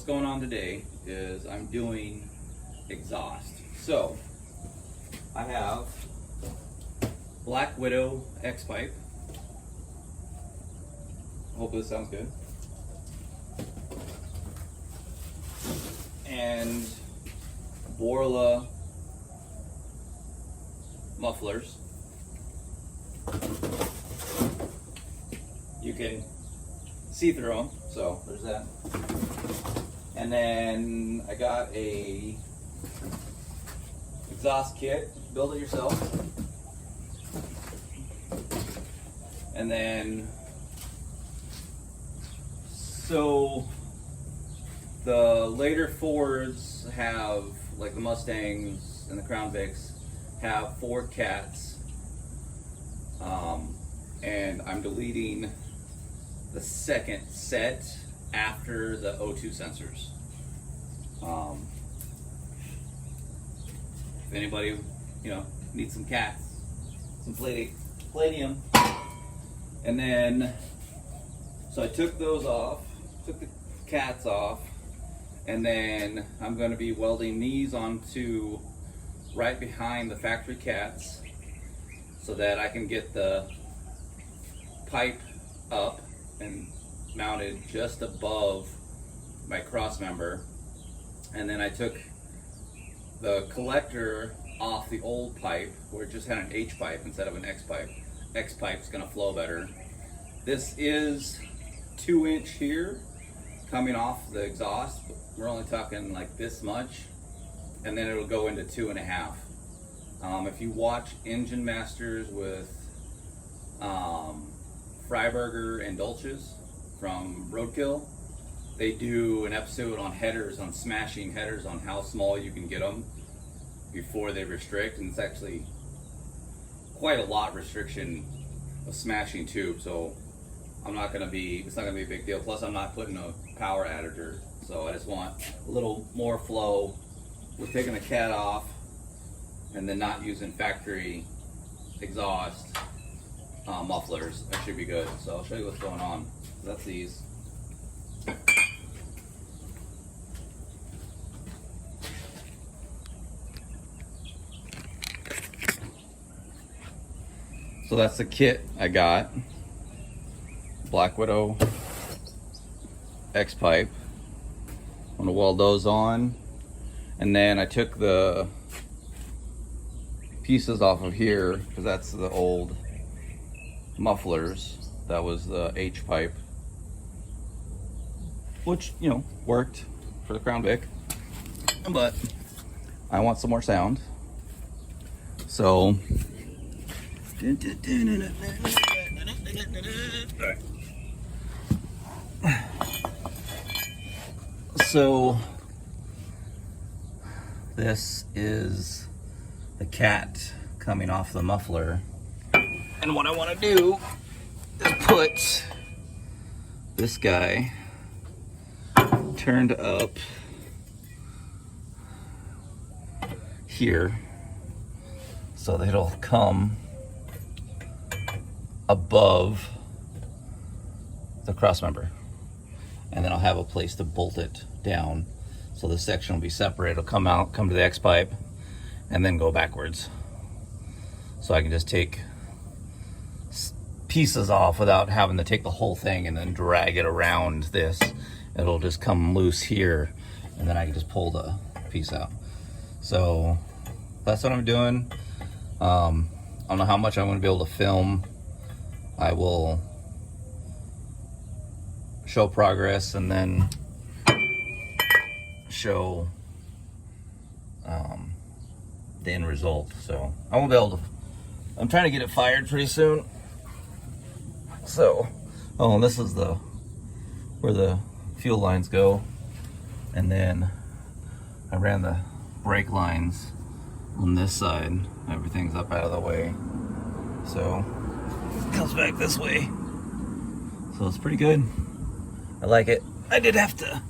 going on today is I'm doing exhaust. So I have Black Widow X pipe. Hope this sounds good. And Borla mufflers. You can see through them, so there's that. And then I got a exhaust kit, build it yourself. And then, so the later Fords have, like the Mustangs and the Crown Vics, have Ford cats. And I'm deleting the second set after the O2 sensors. If anybody, needs some cats, some palladium. And then, so I took those off, took the cats off, and then I'm going to be welding these onto right behind the factory cats so that I can get the pipe up and mounted just above my cross member. And then I took the collector off the old pipe where it just had an H pipe instead of an X pipe. X pipe's gonna flow better. This is 2-inch here coming off the exhaust, but we're only talking like this much, and then it'll go into 2.5. If you watch Engine Masters with Freiberger and Dolches from Roadkill, they do an episode on headers, on smashing headers, on how small you can get them before they restrict, and it's actually quite a lot restriction of smashing tube. So it's not gonna be a big deal. Plus I'm not putting a power adder, so I just want a little more flow with taking the cat off and then not using factory exhaust mufflers. That should be good. So I'll show you what's going on. That's these. So that's the kit I got. Black Widow X pipe. I'm gonna weld those on, and then I took the pieces off of here because that's the old mufflers. That was the H pipe, which worked for the Crown Vic, but I want some more sound, so this is the cat coming off the muffler, and what I want to do is put this guy turned up here so that it'll come above the cross member, and then I'll have a place to bolt it down. So this section will be separate. It'll come to the X pipe, and then go backwards. So I can just take pieces off without having to take the whole thing and then drag it around this. It'll just come loose here, and then I can just pull the piece out. So that's what I'm doing. I don't know how much I'm going to be able to film. I will show progress and then show the end result. So I won't be able to. I'm trying to get it fired pretty soon. So, this is where the fuel lines go, and then I ran the brake lines on this side. Everything's up out of the way, so it comes back this way. So it's pretty good. I like it. I did have to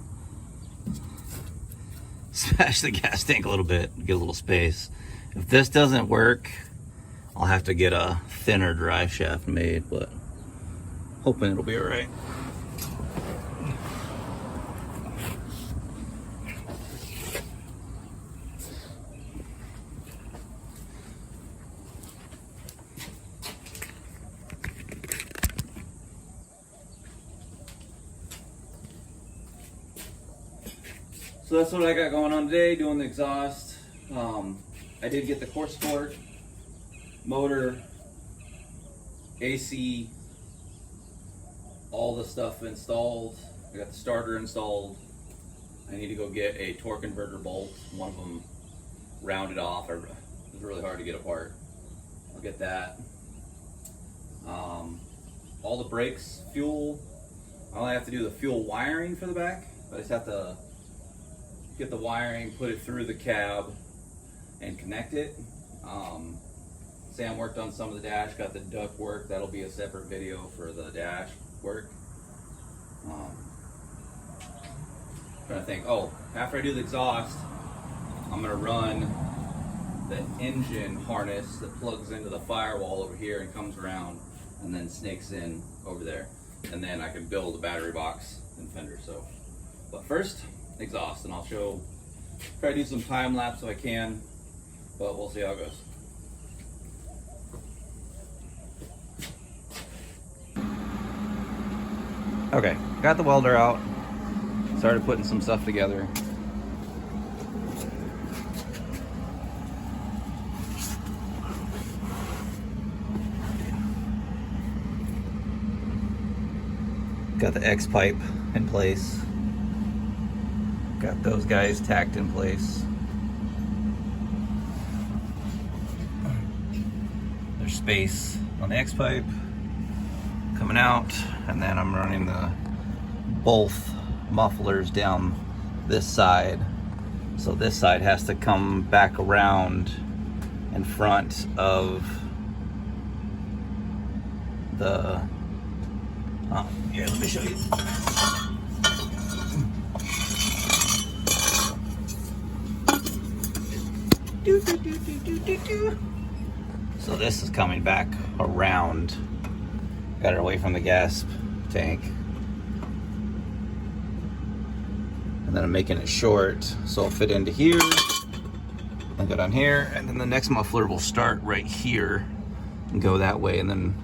smash the gas tank a little bit, get a little space. If this doesn't work, I'll have to get a thinner drive shaft made, but hoping it'll be all right. So that's what I got going on today, doing the exhaust. I did get the core support, motor, AC, all the stuff installed. I got the starter installed. I need to go get a torque converter bolt. One of them rounded off. It was really hard to get apart. I'll get that. All the brakes, fuel. I only have to do the fuel wiring for the back, but I just have to get the wiring, put it through the cab, and connect it. Sam worked on some of the dash, got the duct work. That'll be a separate video for the dash work. Trying to think. Oh, after I do the exhaust, I'm gonna run the engine harness that plugs into the firewall over here and comes around and then snakes in over there. And then I can build a battery box and fender. So, but first, exhaust, and I'll try to do some time lapse if I can, but we'll see how it goes. Okay, got the welder out, started putting some stuff together. Got the X pipe in place. Got those guys tacked in place. There's space on the X pipe coming out, and then I'm running both mufflers down this side. So this side has to come back around in front of the here, let me show you. So this is coming back around. Got it away from the gas tank. And then I'm making it short so it'll fit into here and go down here. And then the next muffler will start right here and go that way. And then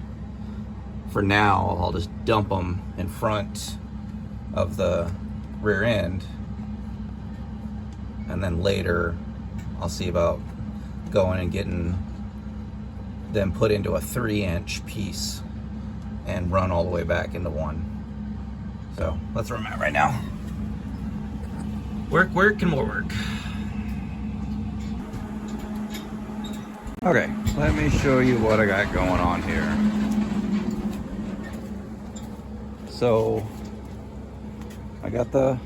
for now, I'll just dump them in front of the rear end. And then later, I'll see about going and getting them put into a 3-inch piece and run all the way back into one. So that's where I'm at right now. Work, and more work. Okay, let me show you what I got going on here. So I got the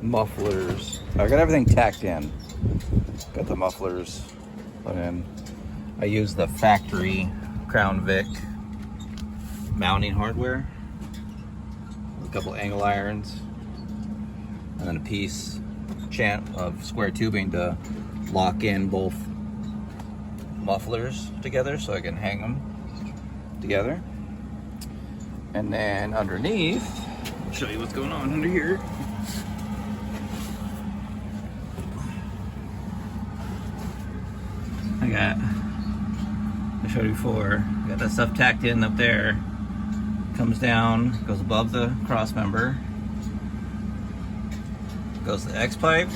mufflers. I got everything tacked in. Got the mufflers put in. I use the factory Crown Vic mounting hardware. A couple angle irons, and then a piece of square tubing to lock in both mufflers together so I can hang them together. And then underneath, I'll show you what's going on under here. I showed you before, got that stuff tacked in up there. Comes down, goes above the cross member. Goes to the X pipe.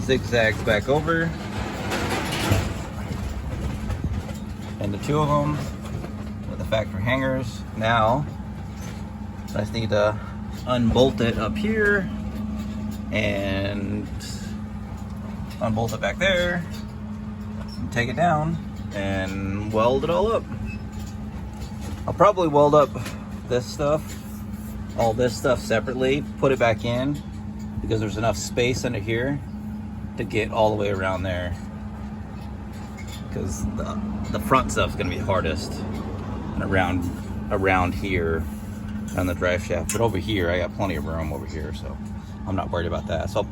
Zigzags back over. And the two of them with the factory hangers. Now, I just need to unbolt it up here and unbolt it back there and take it down and weld it all up. I'll probably weld up this stuff, all this stuff separately, put it back in because there's enough space under here to get all the way around there, because the front stuff's gonna be hardest and around here on the drive shaft. But over here, I got plenty of room over here, so I'm not worried about that. So I'll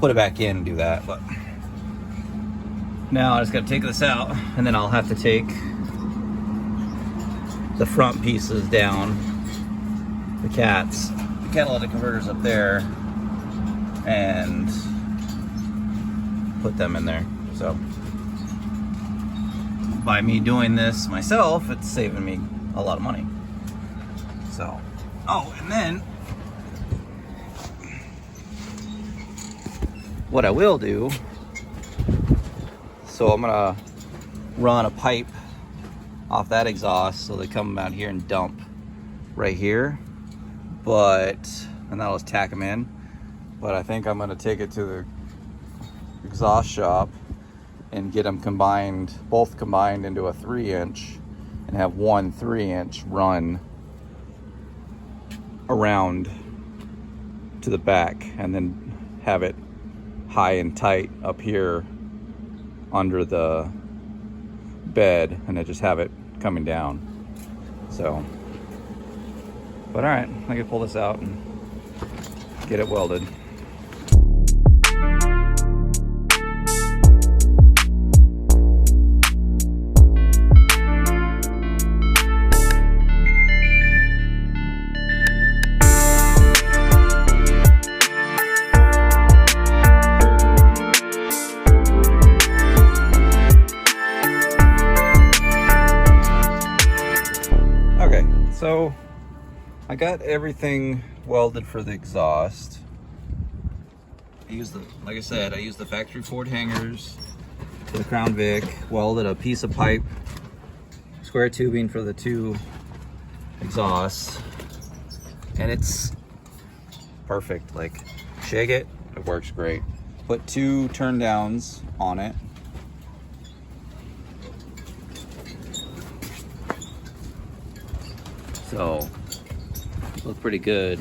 put it back in and do that. But now I just gotta take this out, and then I'll have to take the front pieces down, the catalytic converters up there, and put them in there. So by me doing this myself, it's saving me a lot of money. So, oh, and then what I will do, so I'm gonna run a pipe off that exhaust so they come out here and dump right here, and that'll just tack them in. But I think I'm gonna take it to the exhaust shop and get them both combined into a 3-inch, and have one 3-inch run around to the back, and then have it high and tight up here under the bed, and then just have it coming down. So, but all right, I can pull this out and get it welded. So I got everything welded for the exhaust. Like I said, I used the factory Ford hangers for the Crown Vic, welded a piece of pipe, square tubing for the 2 exhausts, and it's perfect. Like, shake it, it works great. Put 2 turn downs on it. So, look pretty good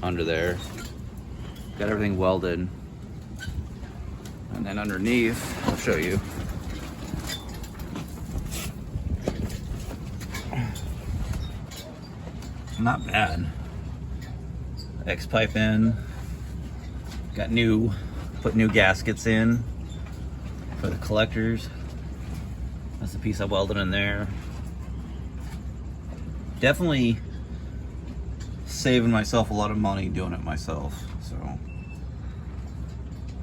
under there. Got everything welded. And then underneath, I'll show you. Not bad. X pipe in. Got put new gaskets in for the collectors. That's the piece I welded in there. Definitely saving myself a lot of money doing it myself. So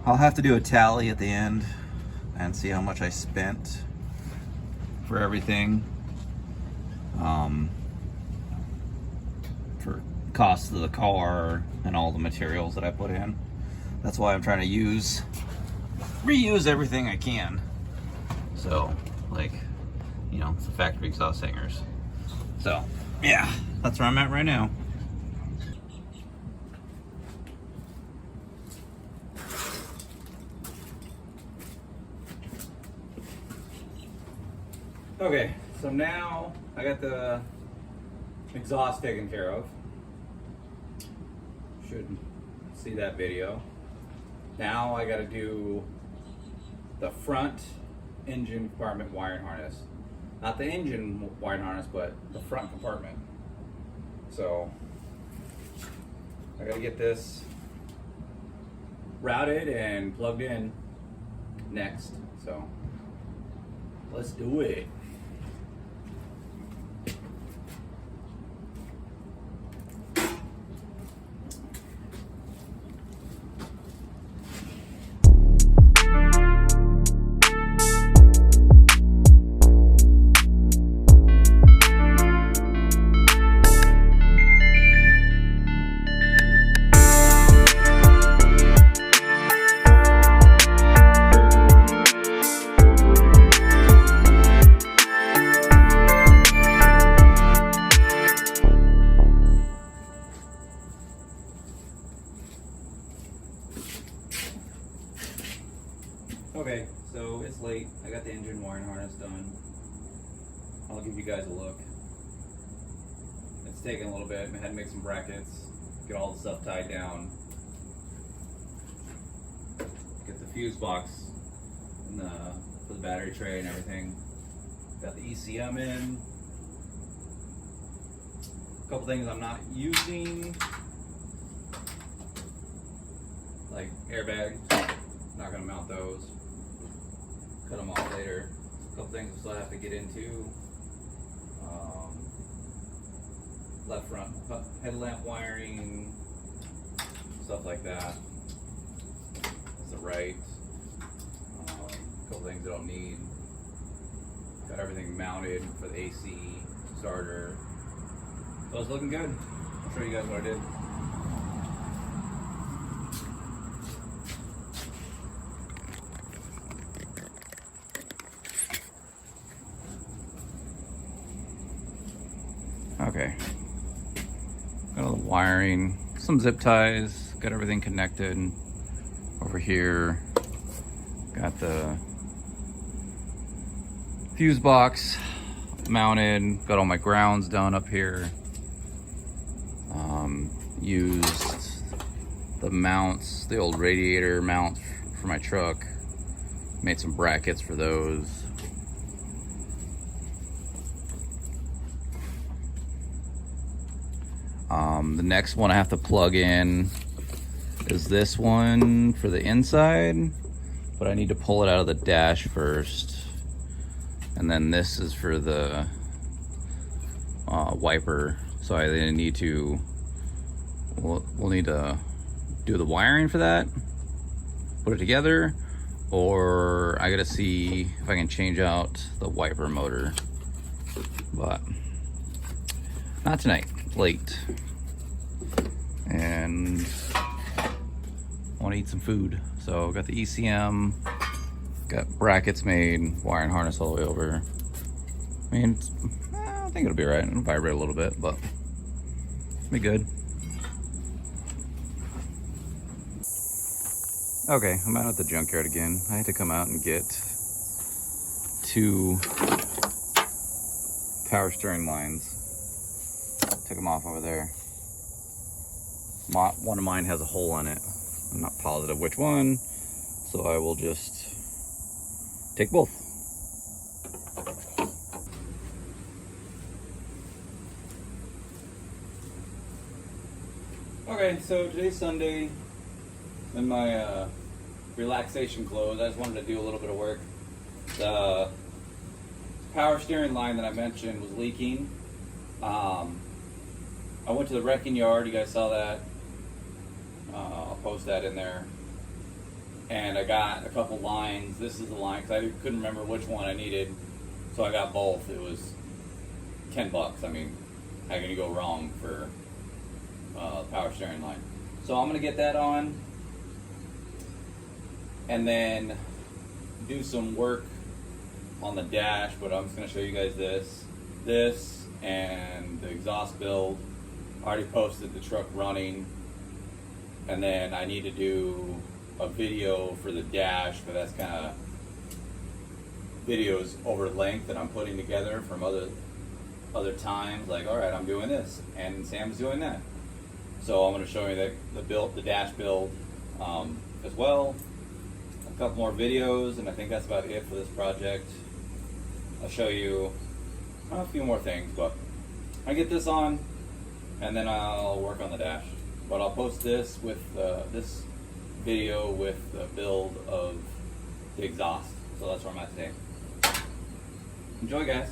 I'll have to do a tally at the end and see how much I spent for everything, for cost of the car and all the materials that I put in. That's why I'm trying to reuse everything I can. So, like, you know, it's the factory exhaust hangers. So, yeah, that's where I'm at right now. Okay, so now I got the exhaust taken care of. Should see that video. Now I got to do the front engine compartment wiring harness. Not the engine wiring harness, but the front compartment. So I gotta get this routed and plugged in next. So let's do it. Okay, so it's late. I got the engine wiring harness done. I'll give you guys a look. It's taken a little bit. I had to make some brackets, get all the stuff tied down, get the fuse box for the battery tray and everything. Got the ECM in. A couple things I'm not using, like airbags. Not gonna mount those. Cut them off later. A couple things I still have to get into. Left front headlamp wiring, stuff like that. That's the right. A couple things I don't need. Got everything mounted for the AC starter. So it's looking good. I'll show you guys what I did. Okay. Got all the wiring, some zip ties, got everything connected. Over here, got the fuse box mounted, got all my grounds done up here. Used the mounts, the old radiator mounts for my truck. Made some brackets for those. The next one I have to plug in is this one for the inside, but I need to pull it out of the dash first. And then this is for the wiper. So I then need to, we'll need to do the wiring for that, put it together, or I gotta see if I can change out the wiper motor. But not tonight, late. And I want to eat some food. So got the ECM, got brackets made, wiring harness all the way over. I mean, I think it'll be right. It'll vibrate a little bit, but it'll be good. Okay, I'm out at the junkyard again. I had to come out and get 2 power steering lines. Took them off over there. One of mine has a hole in it. I'm not positive which one, so I will just take both. Okay, so today's Sunday. In my relaxation clothes, I just wanted to do a little bit of work. The power steering line that I mentioned was leaking. I went to the wrecking yard. You guys saw that. I'll post that in there. And I got a couple lines. This is the line because I couldn't remember which one I needed, so I got both. It was $10. I mean, how can you go wrong for power steering line? So I'm gonna get that on, and then do some work on the dash. But I'm just gonna show you guys this, and the exhaust build. I already posted the truck running. And then I need to do a video for the dash, but that's kind of videos over length that I'm putting together from other times. Like, all right, I'm doing this, and Sam's doing that. So I'm going to show you the dash build as well. A couple more videos, and I think that's about it for this project. I'll show you a few more things, but I get this on, and then I'll work on the dash. But I'll post this with this video with the build of the exhaust. So that's where I'm at today. Enjoy, guys.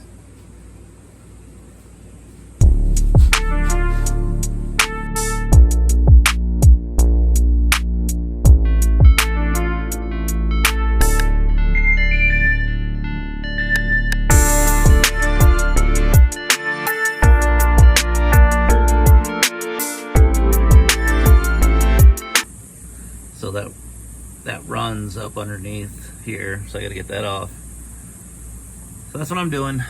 So that runs up underneath here, so I gotta get that off. So that's what I'm doing.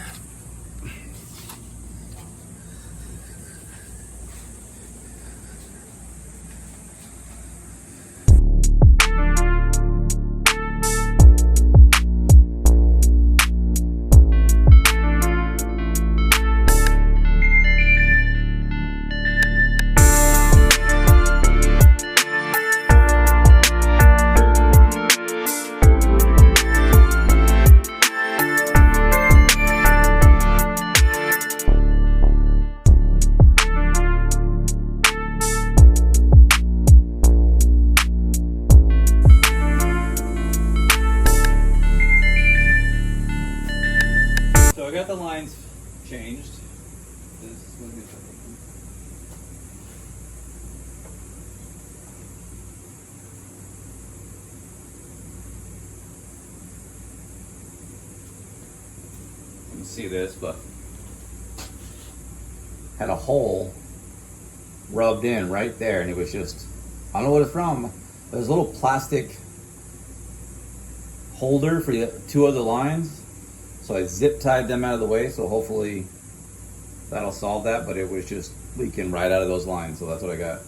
So I got the lines changed. You can see this, but had a hole rubbed in right there, and it was just, I don't know what it's from. There's a little plastic holder for the 2 other lines. So I zip tied them out of the way, so hopefully That'll solve that, but it was just leaking right out of those lines, so that's what I got.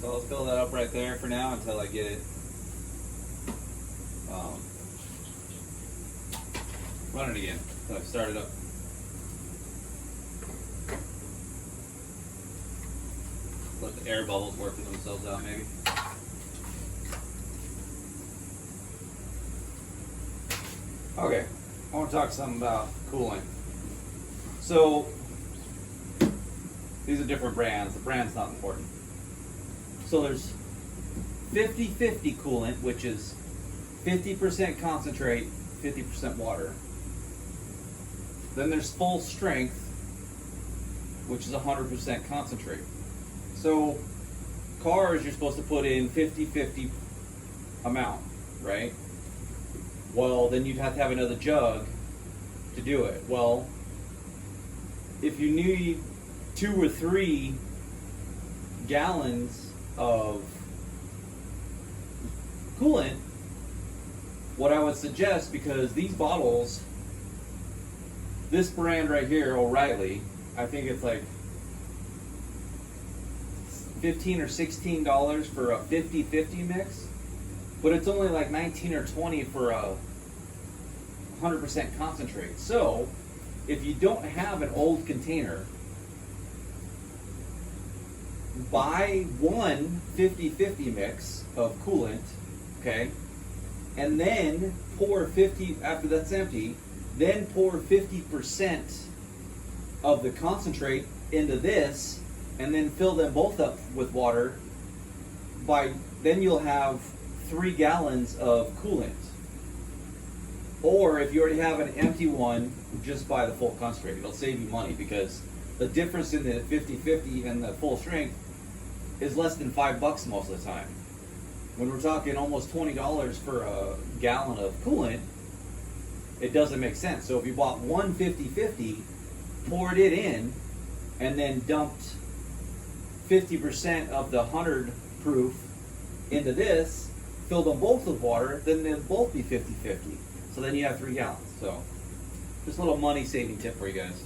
So I'll fill that up right there for now until I get it running again. So I've started up. Let the air bubbles work themselves out maybe. Okay, I want to talk something about cooling. So these are different brands. The brand's not important. So there's 50-50 coolant, which is 50% concentrate, 50% water. Then there's full strength, which is 100% concentrate. So cars, you're supposed to put in 50-50 amount, right? Well, then you'd have to have another jug to do it. Well, if you need 2 or 3 gallons of coolant, what I would suggest, because these bottles, this brand right here, O'Reilly, I think it's like $15 or $16 for a 50-50 mix, but it's only like 19 or 20 for a 100% concentrate. So if you don't have an old container, buy one 50-50 mix of coolant, okay, and then pour 50, after that's empty, then pour 50% of the concentrate into this, and then fill them both up with water. Then you'll have 3 gallons of coolant. Or if you already have an empty one, just buy the full concentrate. It'll save you money, because the difference in the 50-50 and the full strength is less than $5 most of the time. When we're talking almost $20 for a gallon of coolant, it doesn't make sense. So if you bought one 50-50, poured it in, and then dumped 50% of the 100 proof into this, filled them both with water, then they'll both be 50-50. So then you have 3 gallons. So just a little money saving tip for you guys.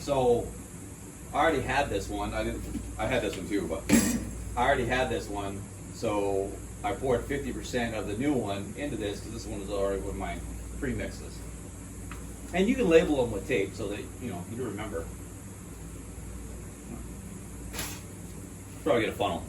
So I already had this one. I had this one too, but I already had this one. So I poured 50% of the new one into this, because this one is already with my pre-mixes. And you can label them with tape so that you remember. Probably get a funnel.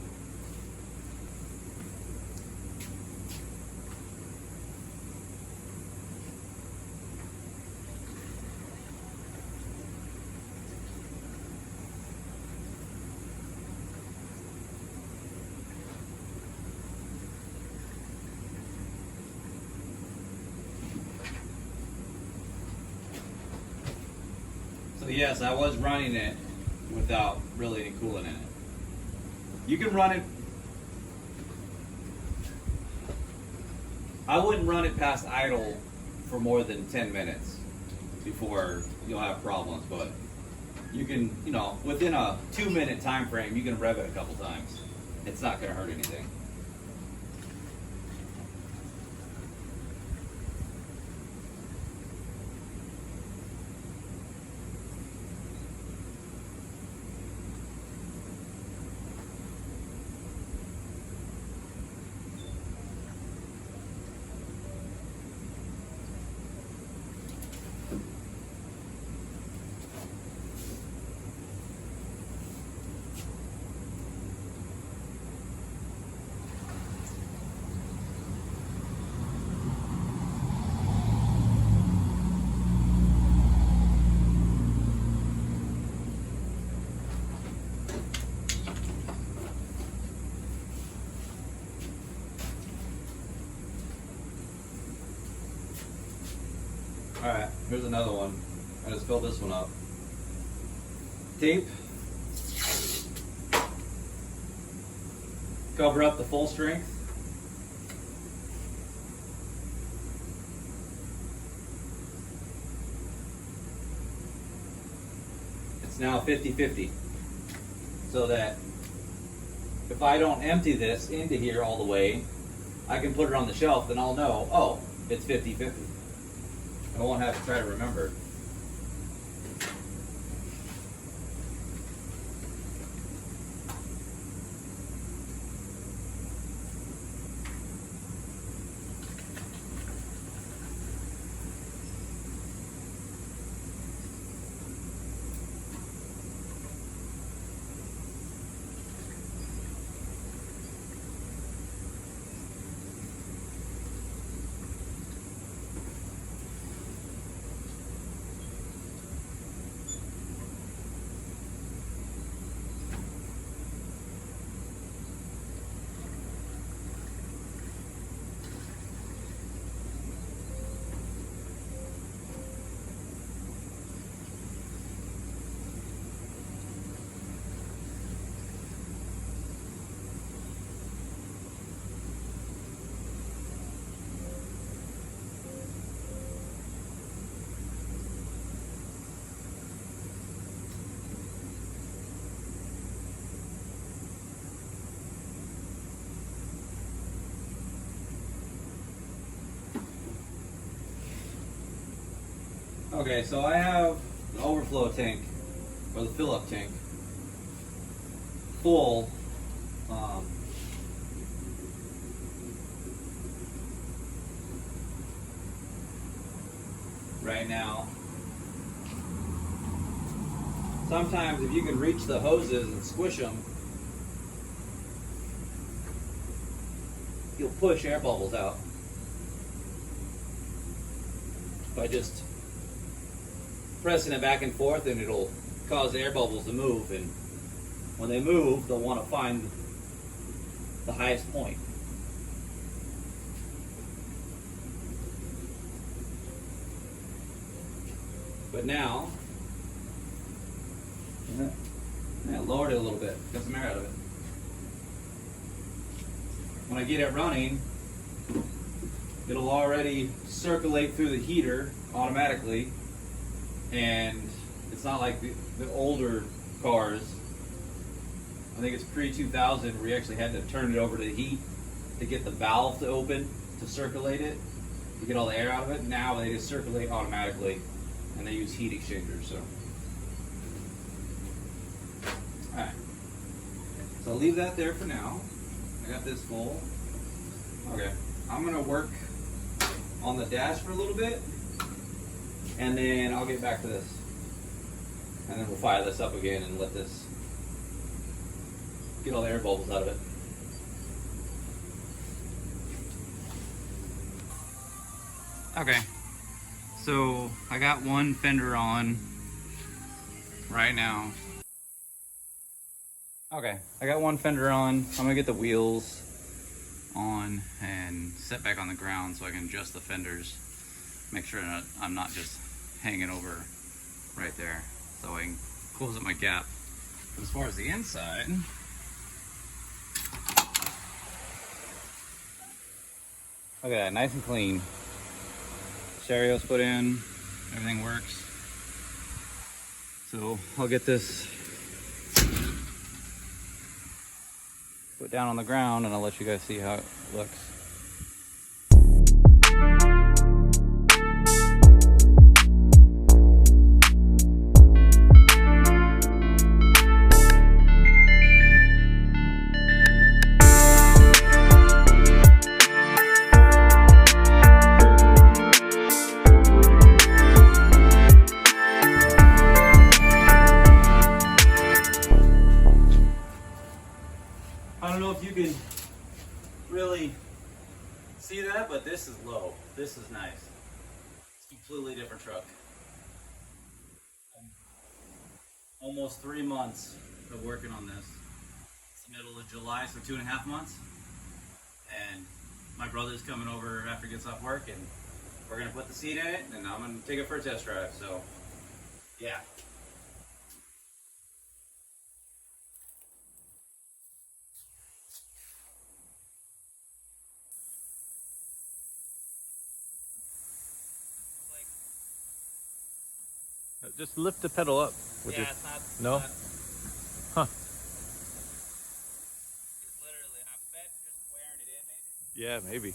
So yes, I was running it without really any coolant in it. You can run it. I wouldn't run it past idle for more than 10 minutes before you'll have problems, but you can, within a 2-minute time frame, you can rev it a couple times. It's not going to hurt anything. Alright, here's another one. I just filled this one up. Tape. Cover up the full strength. It's now 50-50. So that if I don't empty this into here all the way, I can put it on the shelf and I'll know, oh, it's 50-50. I won't have to try to remember. Okay, so I have the overflow tank, or the fill-up tank, full. Right now. Sometimes if you can reach the hoses and squish them, you'll push air bubbles out by just pressing it back and forth, and it'll cause the air bubbles to move, and when they move, they'll want to find the highest point. But now, I lowered it a little bit, got some air out of it. When I get it running, it'll already circulate through the heater automatically, and it's not like the older cars. I think it's pre-2000 where you actually had to turn it over to the heat to get the valve to open to circulate it, to get all the air out of it. Now they just circulate automatically, and they use heat exchangers. So, all right. So I'll leave that there for now. I got this full. Okay, I'm gonna work on the dash for a little bit, and then I'll get back to this, and then we'll fire this up again and let this get all the air bubbles out of it. Okay, so I got one fender on right now. Okay, I got one fender on. I'm gonna get the wheels on and set back on the ground so I can adjust the fenders. Make sure that I'm not just hanging over right there, so I can close up my gap. As far as the inside, look at that, nice and clean. Stereo's put in, everything works. So I'll get this put down on the ground and I'll let you guys see how it looks. I don't know if you can really see that, but this is low. This is nice. It's a completely different truck. Almost 3 months of working on this. It's the middle of July, so 2.5 months. And my brother's coming over after he gets off work, and we're gonna put the seat in it, and I'm gonna take it for a test drive. So, yeah. Just lift the pedal up. It's not. No? Huh. It's literally, I bet just wearing it in, maybe. Yeah, maybe.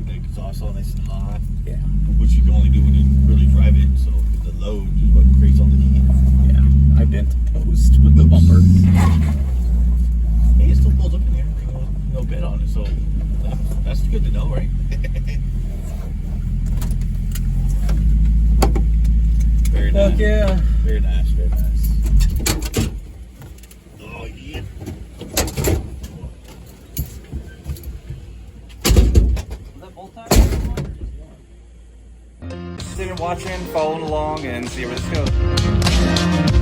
keep the exhaust all nice and hot. Yeah. Which you can only do when you really drive it. So the load is what creates all the heat. Yeah. I bent the post with the bumper. Hey, it still pulls up in here. No bit on it, so that's good to know, right? Very nice. Fuck yeah. Very nice, very nice. Oh, yeah. Sitting, watching, following along, and see where this goes.